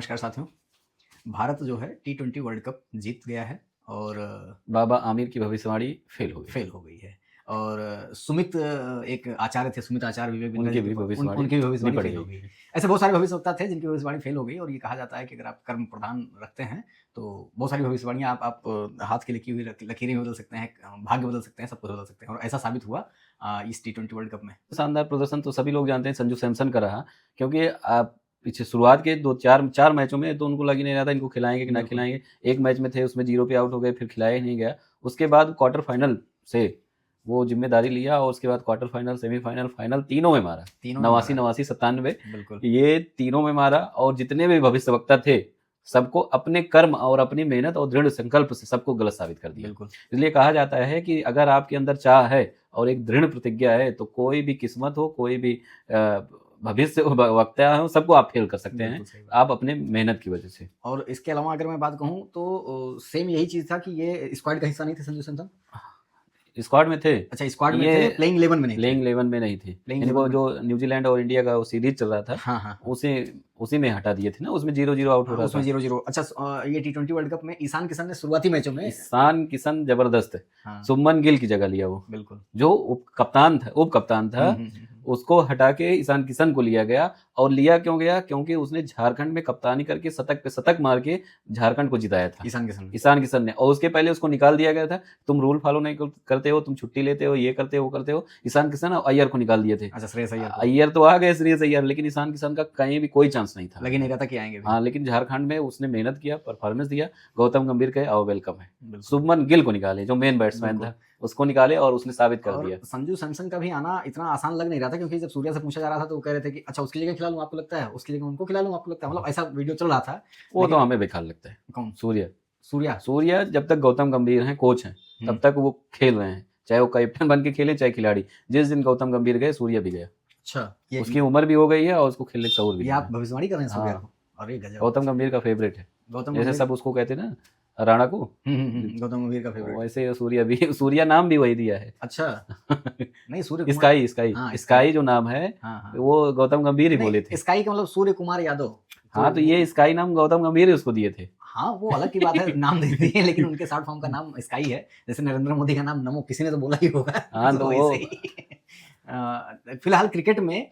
नमस्कार साथियों। भारत जो है टी20 वर्ल्ड कप जीत गया है और बाबा आमिर की भविष्यवाणी फेल हो गई है और सुमित एक आचार्य थे, सुमित आचार्य विवेक बिंद्रा उनकी जी भी भविष्यवाणी उनकी भी भविष्यवाणी निपट फेल हो गई। गई है। ऐसे बहुत सारे भविष्यवक्ता थे जिनकी भविष्यवाणी फेल हो गई और ये कहा जाता है कि अगर आप कर्म प्रधान रखते हैं तो बहुत सारी भविष्यवाणियां आप हाथ की लिखी हुई लकीरें बदल सकते हैं, भाग्य बदल सकते हैं, सब कुछ बदल सकते हैं और ऐसा साबित हुआ इस टी20 वर्ल्ड कप में। शानदार प्रदर्शन तो सभी लोग जानते हैं संजू सैमसन का रहा, क्योंकि आप पीछे शुरुआत के 2-4 मैचों में तो उनको लग ही नहीं रहा था इनको खिलाएंगे कि ना खिलाएंगे। एक मैच में थे उसमें 0 पे आउट हो गए, फिर खिलाया ही नहीं गया। उसके बाद क्वार्टर फाइनल से वो जिम्मेदारी लिया और उसके बाद क्वार्टर फाइनल, सेमीफाइनल, फाइनल तीनों में मारा। 89, 97 ये तीनों में मारा और जितने भी भविष्यवक्ता थे सबको अपने कर्म और अपनी मेहनत और दृढ़ संकल्प से सबको गलत साबित कर दिया। इसलिए कहा जाता है कि अगर आपके अंदर चाह है और एक दृढ़ प्रतिज्ञा है तो कोई भी किस्मत हो, कोई भी भविष्य वक्ता हो, सबको आप फेल कर सकते हैं आप अपने मेहनत की वजह से। और इसके अलावा अगर मैं बात कहूँ तो सेम यही चीज था कि ये स्क्वाड का हिस्सा नहीं थे संजू सैमसन। स्क्वाड में थे। अच्छा, स्क्वाड में थे, प्लेइंग 11 में नहीं थे। प्लेइंग 11 में नहीं थे। इनको जो न्यूजीलैंड और इंडिया का वो सीरीज चल रहा था, हाँ। उसी में हटा दिए थे ना, उसमें 0-0 आउट हो रहा था। उसमें 0-0। अच्छा, ये टी20 वर्ल्ड कप में ईशान किशन ने शुरुआती मैचों में जबरदस्त है। शुभमन गिल की जगह लिया वो, बिल्कुल, जो उप कप्तान था उसको हटा के ईशान किशन को लिया गया। और लिया क्यों गया? क्योंकि उसने झारखंड में कप्तानी करके शतक पे शतक मार के झारखंड को जिताया था ईशान किशन ने। और उसके पहले उसको निकाल दिया गया था, तुम रूल फॉलो नहीं करते हो, तुम छुट्टी लेते हो, ये करते हो, वो करते हो। ईशान किशन और अय्यर को निकाल दिए थे। अच्छा, श्रेयस अय्यर तो आ गए, श्रेयस अय्यर, लेकिन ईशान किशन का कहीं भी कोई चांस नहीं था, लग ही नहीं रहा था कि आएंगे। हाँ, लेकिन झारखंड में उसने मेहनत किया, परफॉर्मेंस दिया। गौतम गंभीर कहे आओ वेलकम है। शुभमन गिल को निकाले जो मेन बैट्समैन था, उसको निकाले और उसने साबित कर दिया। संजू सैमसन का भी आना इतना आसान लग नहीं रहा था, क्योंकि जब सूर्या से पूछा जा रहा था तो वो कह रहे थे कि अच्छा उसकी जगह खिला लूं आपको लगता है, उसकी जगह उनको खिला लूं आपको लगता है, मतलब ऐसा वीडियो चल रहा था। वो तो हमें बेकार लगता है। कौन? सूर्या जब तक गौतम गंभीर हैं कोच हैं तब तक वो खेल रहे हैं, चाहे वो कैप्टन बन के खेले चाहे खिलाड़ी। जिस दिन गौतम गंभीर गए सूर्या भी गया। अच्छा, उसकी उम्र भी हो गई है और उसको खेलने का शऊर भी है। आप भविष्यवाणी कर रहे हैं सूर्या को? अरे गजब। गौतम गंभीर का फेवरेट है, जैसे सब उसको कहते हैं ना राणा को, गौतम गंभीर का फेवरेट, वैसे सूर्या नाम भी वही दिया है। अच्छा नहीं, सूर्य स्काई जो नाम है वो गौतम गंभीर ही बोले थे। स्काई का मतलब सूर्य कुमार यादव। हाँ, तो ये स्काई नाम गौतम गंभीर ही उसको दिए थे। हाँ, वो अलग की बात है, नाम दे दिए, लेकिन उनके शॉर्ट फॉर्म का नाम स्काई है। जैसे नरेंद्र मोदी का नाम नमो, किसी ने तो बोला ही होगा। हाँ, तो वो फिलहाल क्रिकेट में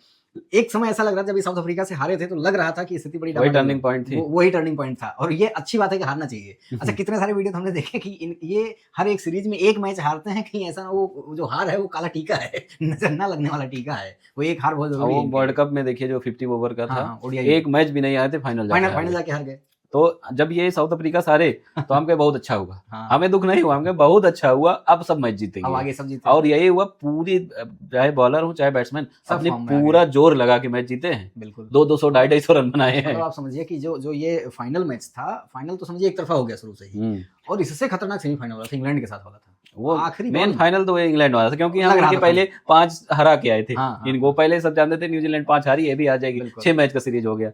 एक समय ऐसा लग रहा था, जब साउथ अफ्रीका से हारे थे तो लग रहा था कि स्थिति बड़ी वही टर्निंग पॉइंट थी, वही टर्निंग पॉइंट था। और ये अच्छी बात है कि हारना चाहिए। अच्छा, कितने सारे वीडियो हमने देखे कि ये हर एक सीरीज में एक मैच हारते हैं, कहीं ऐसा वो जो हार है वो काला टीका है, नजर ना लगने वाला टीका है। वो एक हार बहुत जरूरी है। वो वर्ल्ड कप में देखिए जो 50 ओवर का था, एक मैच भी नहीं आए थे, फाइनल जाके हार गए। तो जब ये साउथ अफ्रीका सारे तो हम कहे बहुत अच्छा हुआ। हमें दुख नहीं हुआ, हम कहे बहुत अच्छा हुआ, अब सब मैच जीतेंगे, अब आगे सब जीते। और यही हुआ। पूरी चाहे बॉलर हो चाहे बैट्समैन, अपने पूरा जोर लगा के मैच जीते हैं। बिल्कुल 200 250 रन बनाए हैं। मतलब आप समझिए कि जो ये फाइनल मैच था, फाइनल तो समझिए एक तरफा हो गया शुरू से ही, और इससे खतरनाक सेमीफाइनल वाला था, इंग्लैंड के साथ वाला था। वो आखिरी मेन फाइनल तो इंग्लैंड वाला था, क्योंकि हम उनके पहले 5 हरा के आए थे। इनको पहले सब जानते थे न्यूजीलैंड 5 हारी, ये भी आ जाएगी। 6 मैच का सीरीज हो गया।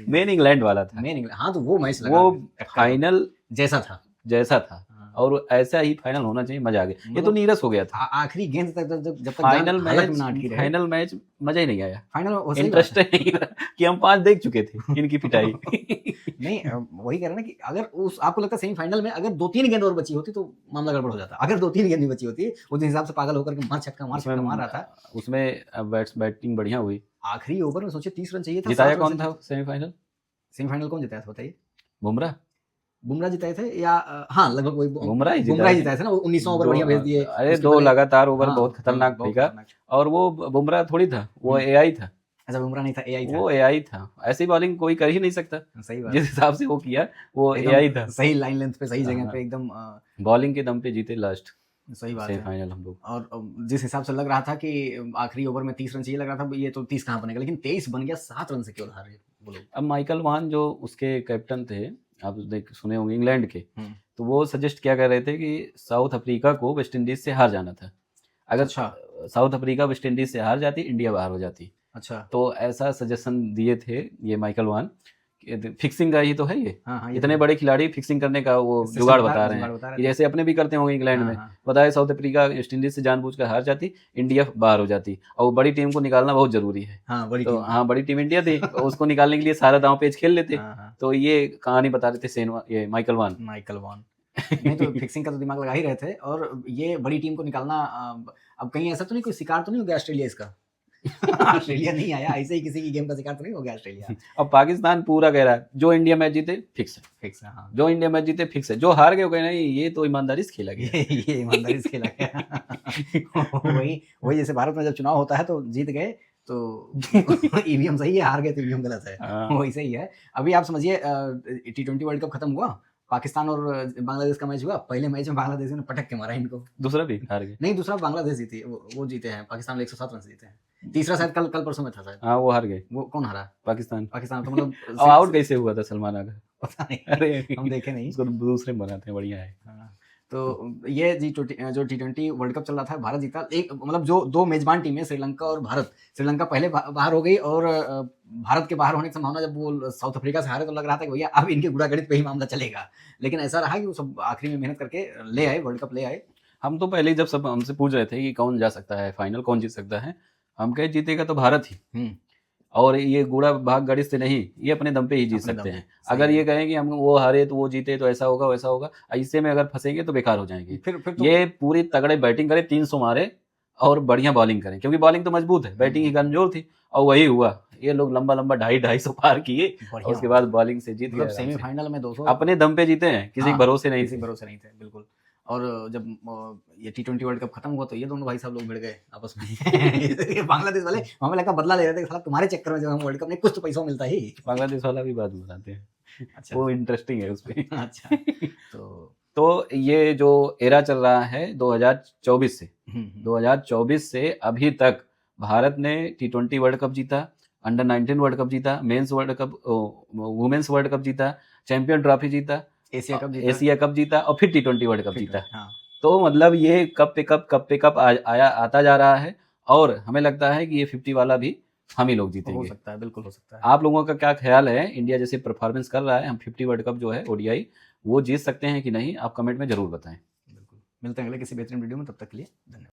मेन इंग्लैंड वाला था। हाँ, तो वो मैच वो फाइनल जैसा था और ऐसा ही फाइनल होना चाहिए, मजा आ गया। ये तो नीरस हो गया था आखिरी गेंद तक, जब तक फाइनल मैच मजा ही नहीं आया। फाइनल इंटरेस्ट नहीं कि हम 5 देख चुके थे इनकी पिटाई। नहीं, वही कह रहे ना कि अगर आपको लगता है सेमीफाइनल में अगर 2-3 गेंद और बची होती तो मामला गड़बड़ हो जाता। अगर 2-3 गेंद भी बची होती, उस हिसाब से पागल होकर के मार छक्का मार रहा था, उसमें बैटिंग बढ़िया हुई। आखिरी ओवर में सोचे 30 रन चाहिए था। जिताया कौन था सेमीफाइनल? कौन जिताया था बताइए? बुमराह जिताए थे या हाँ, लगभग वही बुमराह ही जिताए थे ना। 19 ओवर बढ़िया भेज दिए। अरे 2 लगातार ओवर बहुत खतरनाक फेंका, और वो बुमराह थोड़ी था, वो एआई था। अच्छा, बुमराह नहीं था, एआई था। वो एआई था। ऐसी बॉलिंग कोई कर ही नहीं सकता। सही बात, जिस हिसाब से वो किया वो एआई था। सही लाइन लेंथ पे, सही जगह पे, एकदम बॉलिंग के दम पे जीते लास्ट। सही बात है, फाइनल हम लोग। और जिस हिसाब से लग रहा था कि आखिरी ओवर में 30 रन चाहिए, लग रहा था ये तो 30 कहाँ बनेगा, लेकिन 23 बन गया। 7 रन से क्यों हारे बोलो। अब माइकल वॉन जो उसके कैप्टन थे, आप सुने होंगे, इंग्लैंड के, तो वो सजेस्ट क्या कर रहे थे कि साउथ अफ्रीका को वेस्ट इंडीज से हार जाना था। अगर साउथ अफ्रीका वेस्ट इंडीज से हार जाती, इंडिया बाहर हो जाती। अच्छा, तो ऐसा सजेशन दिए थे ये माइकल वॉन फिक्सिंग का ही तो है ये। हाँ हाँ, ये इतने तो बड़े खिलाड़ी फिक्सिंग करने का वो सिस्टम जुगाड़ बता रहे जुगाड़ हैं बता रहे कि थे। जैसे अपने भी करते होंगे इंग्लैंड हाँ में। हाँ, बताए साउथ अफ्रीका वेस्ट इंडीज से जानबूझकर हार जाती, इंडिया बाहर हो जाती, और वो बड़ी टीम को निकालना बहुत जरूरी है। हाँ बड़ी तो टीम। हाँ, बड़ी टीम इंडिया थी, उसको निकालने के लिए सारा दांव पेच खेल लेते। हाँ हाँ, तो ये कहानी बता रहे थे ये माइकल वान। Michael Vaughan. नहीं तो फिक्सिंग का तो दिमाग लगा ही रहे थे, और ये बड़ी टीम को निकालना अब कहीं ऐसा तो नहीं, कोई शिकार तो नहीं हो गया ऑस्ट्रेलिया इसका? ऑस्ट्रेलिया नहीं आया, ऐसे ही किसी की गेम का शिकार तो नहीं हो गया ऑस्ट्रेलिया? अब पाकिस्तान पूरा कह रहा है जो इंडिया मैच जीते फिक्स है, फिक्स है, हाँ। जो इंडिया मैच जीते फिक्स है, जो हार गए वो कहे नहीं ये तो ईमानदारी से खेला गया। ये ईमानदारी से खेला गया। वही वही जैसे भारत में जब चुनाव होता है तो जीत गए तो ईवीएम सही है, हार गए तो ईवीएम गलत है, हाँ। वही सही है। अभी आप समझिए T20 वर्ल्ड कप खत्म हुआ, पाकिस्तान और बांग्लादेश का मैच हुआ, पहले मैच में बांग्लादेश ने पटक के मारा इनको। दूसरा भी हार गए। नहीं, दूसरा बांग्लादेश जीती, वो जीते हैं, पाकिस्तान 107 रन से जीते हैं। तीसरा शायद कल परसों में था शायद। हाँ वो हार गए, वो कौन हारा? पाकिस्तान। पाकिस्तान। तो मतलब अब आउट कैसे हुआ था सलमान आगा? पता नहीं, अरे हम देखे नहीं। उसको दूसरे बनाते हैं, बढ़िया है। हाँ, तो ये जो T20 वर्ल्ड कप चल रहा था, भारत जीता। एक मतलब जो दो मेजबान टीमें श्रीलंका और भारत, श्रीलंका पहले बाहर हो गई, और भारत के बाहर होने की संभावना, जब वो साउथ अफ्रीका से हारे तो लग रहा था कि भैया अब इनके गुड़ागड़ित पे ही मामला चलेगा, लेकिन ऐसा रहा कि वो सब आखिरी में मेहनत करके ले आए, वर्ल्ड कप ले आए। हम तो पहले ही जब सब हमसे पूछ रहे थे कि कौन जा सकता है फाइनल, कौन जीत सकता है, हम कहे जीतेगा तो भारत ही, और ये गुड़ा भाग गणित से नहीं, ये अपने दम पे ही जीत अपने दम सकते पे, हैं। सही अगर है। ये कहें कि हम वो हारे तो वो जीते तो ऐसा होगा वैसा होगा, ऐसे में अगर फंसेंगे तो बेकार हो जाएंगे। फिर तो ये पूरी तगड़े बैटिंग करे, 300 मारे और बढ़िया बॉलिंग करें, क्योंकि बॉलिंग तो मजबूत है, बैटिंग ही कमजोर थी, और वही हुआ। ये लोग लंबा लंबा 250 पार किए, और बढ़िया उसके बाद बॉलिंग से जीत मतलब गए आराम से। सेमीफाइनल में 200 अपने दम पे जीते हैं, किसी के हाँ, भरोसे नहीं किसी थे। भरोसे नहीं थे, बिल्कुल। और जब ये T20 वर्ल्ड कप खत्म हुआ तो ये दोनों भाई साहब लोग भिड़ गए आपस में। ये बांग्लादेश वाले हमें लगा बदला ले रहे थे कि साला तुम्हारे चक्कर में जब हम वर्ल्ड कप नहीं, कुछ तो पैसा मिलता ही। बांग्लादेश वाला भी बात बताते हैं, अच्छा वो इंटरेस्टिंग है उसपे। अच्छा, तो ये जो एरा चल रहा है 2024 से, 2024 से अभी तक भारत ने T20 वर्ल्ड कप जीता, अंडर 19 वर्ल्ड कप जीता, men's world cup, women's world cup जीता, चैंपियन ट्रॉफी जीता, एशिया कप जीता, और फिर T20 वर्ल्ड कप जीता। हाँ। तो मतलब ये कप पे कप आया आता जा रहा है, और हमें लगता है कि ये 50 वाला भी हम ही लोग हो जीतेंगे। सकता है, बिल्कुल हो सकता है। आप लोगों का क्या ख्याल है, इंडिया जैसे परफॉर्मेंस कर रहा है, हम 50 वर्ल्ड कप जो है ओडीआई वो जीत सकते हैं कि नहीं? आप कमेंट में जरूर बताएं। बिल्कुल, मिलते हैं अगले किसी बेहतरीन वीडियो में, तब तक के लिए धन्यवाद।